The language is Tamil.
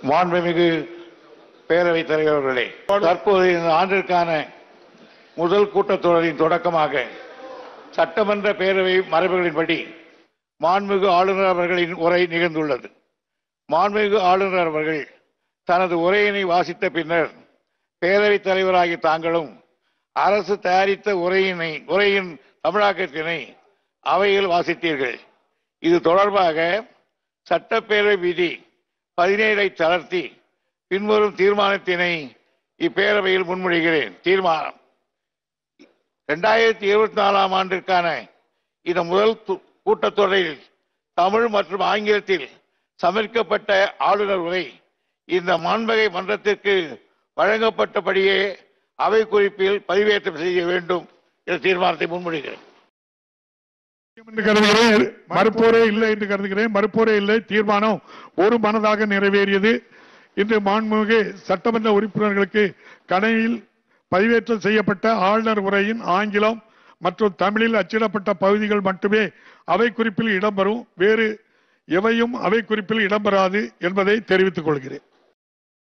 மாண்புமிகு பேரவைத் தலைவர் அவர்களே, தற்போது இந்த ஆண்டிற்கான முதல் கூட்டத்தொடரின் தொடக்கமாக சட்டமன்ற பேரவை மரபுகளின்படி மாண்புமிகு ஆளுநர் அவர்களின் உரை நிகழ்ந்துள்ளது. மாண்புமிகு ஆளுநர் அவர்கள் தனது உரையினை வாசித்த பின்னர் பேரவைத் தலைவராகிய தாங்களும் அரசு தயாரித்த உரையின் தமிழாக்கத்தினை அவையில் வாசித்தீர்கள். இது தொடர்பாக சட்டப்பேரவை விதி 17 தளர்த்தி பின்வரும் தீர்மானத்தினை இப்பேரவையில் முன்மொழிகிறேன். தீர்மானம்: 2024 ஆண்டிற்கான இந்த முதல் கூட்டத்தொடரில் தமிழ் மற்றும் ஆங்கிலத்தில் சமர்ப்பிக்கப்பட்ட ஆளுநர் உரை இந்த மாண்புமிகு மன்றத்திற்கு வழங்கப்பட்டபடியே அவை குறிப்பில் பதிவேற்றம் செய்ய வேண்டும் என்ற தீர்மானத்தை முன்மொழிகிறேன். மறுப்போரே இல்லை என்று கருதுகிறேன். மறுப்போரே இல்லை. தீர்மானம் ஒரு மனதாக நிறைவேறியது. இன்று மாண்புமிகு சட்டமன்ற உறுப்பினர்களுக்கு கணினியில் பதிவேற்றம் செய்யப்பட்ட ஆளுநர் உரையின் ஆங்கிலம் மற்றும் தமிழில் அச்சிடப்பட்ட பகுதிகள் மட்டுமே அவை குறிப்பில் இடம்பெறும். வேறு எவையும் அவை குறிப்பில் இடம்பெறாது என்பதை தெரிவித்துக் கொள்கிறேன்.